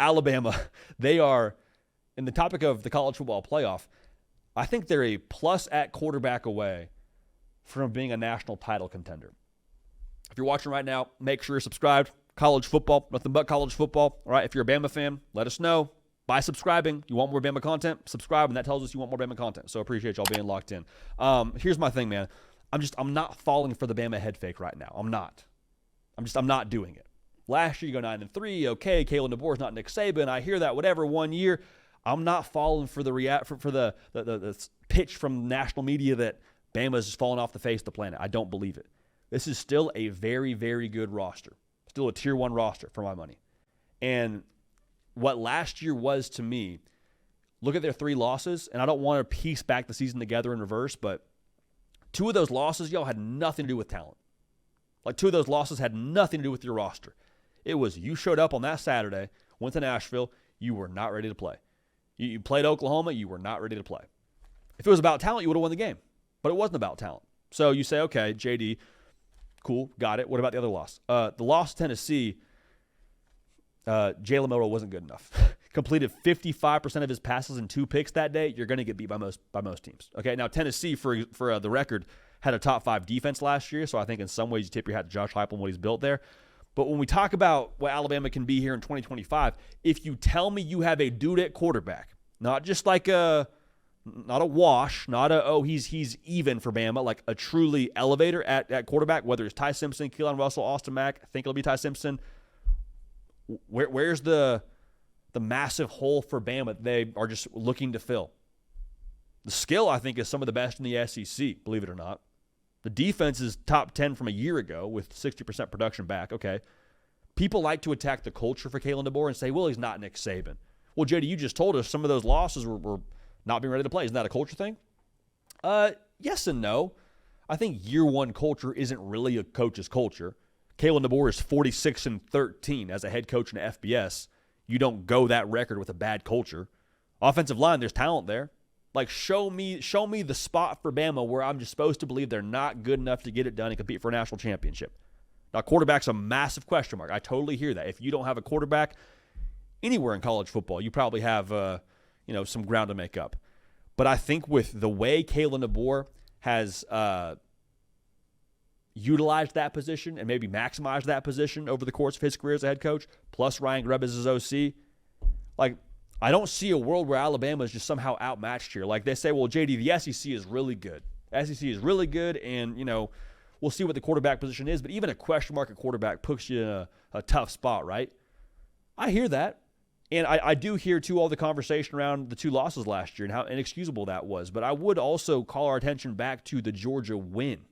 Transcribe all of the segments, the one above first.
Alabama, they are, in the topic of the college football playoff, I think they're a plus at quarterback away from being a national title contender. If you're watching right now, make sure you're subscribed. College football, nothing but college football. All right, if you're a Bama fan, let us know. By subscribing, you want more Bama content, subscribe, and that tells us you want more Bama content. So I appreciate y'all being locked in. Here's my thing, man. I'm not falling for the Bama head fake right now. I'm not doing it. Last year you go 9-3, okay, Kalen DeBoer is not Nick Saban. I hear that, whatever, 1 year. I'm not falling for the pitch from national media that Bama's fallen off the face of the planet. I don't believe it. This is still a very, very good roster. Still a tier 1 roster for my money. And what last year was to me, look at their 3 losses, and I don't want to piece back the season together in reverse, but 2 of those losses, y'all, had nothing to do with talent. Like 2 of those losses had nothing to do with your roster. It was you showed up on that Saturday, went to Nashville, you were not ready to play. You played Oklahoma, you were not ready to play. If it was about talent, you would have won the game. But it wasn't about talent. So you say, okay, JD, cool, got it. What about the other loss? The loss to Tennessee, Jalen Milroe wasn't good enough. Completed 55% of his passes and 2 picks that day. You're going to get beat by most teams. Okay, now Tennessee, for the record, had a top 5 defense last year, so I think in some ways you tip your hat to Josh Heupel and what he's built there. But when we talk about what Alabama can be here in 2025, if you tell me you have a dude at quarterback, not just like not a wash, not he's even for Bama, like a truly elevator at quarterback, whether it's Ty Simpson, Keelon Russell, Austin Mack, I think it'll be Ty Simpson. Where's the massive hole for Bama they are just looking to fill? The skill, I think, is some of the best in the SEC, believe it or not. The defense is top 10 from a year ago with 60% production back. Okay. People like to attack the culture for Kalen DeBoer and say, well, he's not Nick Saban. Well, JD, you just told us some of those losses were not being ready to play. Isn't that a culture thing? Yes and no. I think year 1 culture isn't really a coach's culture. Kalen DeBoer is 46-13 as a head coach in the FBS. You don't go that record with a bad culture. Offensive line, there's talent there. Like, show me the spot for Bama where I'm just supposed to believe they're not good enough to get it done and compete for a national championship. Now, quarterback's a massive question mark. I totally hear that. If you don't have a quarterback anywhere in college football, you probably have some ground to make up. But I think with the way Kalen DeBoer has utilized that position and maybe maximized that position over the course of his career as a head coach, plus Ryan Grubb as his OC, like, I don't see a world where Alabama is just somehow outmatched here. Like they say, well, JD, the SEC is really good. SEC is really good, and, we'll see what the quarterback position is. But even a question mark at quarterback puts you in a tough spot, right? I hear that. And I do hear, too, all the conversation around the 2 losses last year and how inexcusable that was. But I would also call our attention back to the Georgia win.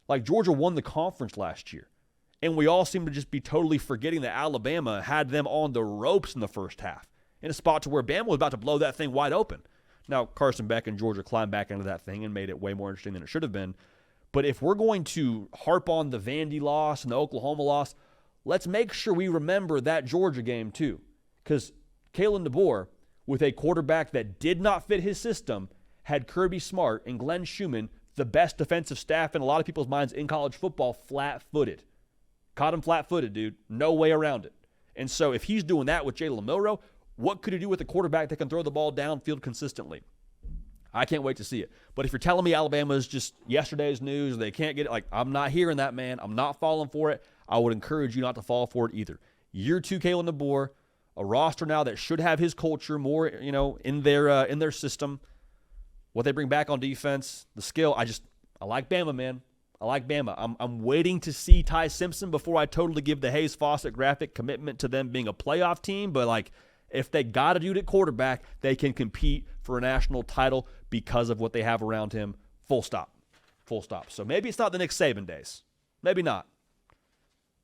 Like, Georgia won the conference last year. And we all seem to just be totally forgetting that Alabama had them on the ropes in the first half, in a spot to where Bama was about to blow that thing wide open. Now, Carson Beck and Georgia climbed back into that thing and made it way more interesting than it should have been. But if we're going to harp on the Vandy loss and the Oklahoma loss, let's make sure we remember that Georgia game too. Because Kalen DeBoer, with a quarterback that did not fit his system, had Kirby Smart and Glenn Schumann, the best defensive staff in a lot of people's minds in college football, flat-footed. Caught him flat-footed, dude. No way around it. And so if he's doing that with Jalen Milroe, what could he do with a quarterback that can throw the ball downfield consistently? I can't wait to see it. But if you're telling me Alabama is just yesterday's news, they can't get it, like, I'm not hearing that, man. I'm not falling for it. I would encourage you not to fall for it either. Year 2, Kalen DeBoer, a roster now that should have his culture more, in their system. What they bring back on defense, the skill, I like Bama, man. I like Bama. I'm waiting to see Ty Simpson before I totally give the Hayes Fawcett graphic commitment to them being a playoff team, but like, if they got a dude at quarterback, they can compete for a national title because of what they have around him. Full stop. Full stop. So maybe it's not the Nick Saban days. Maybe not.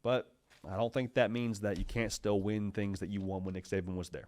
But I don't think that means that you can't still win things that you won when Nick Saban was there.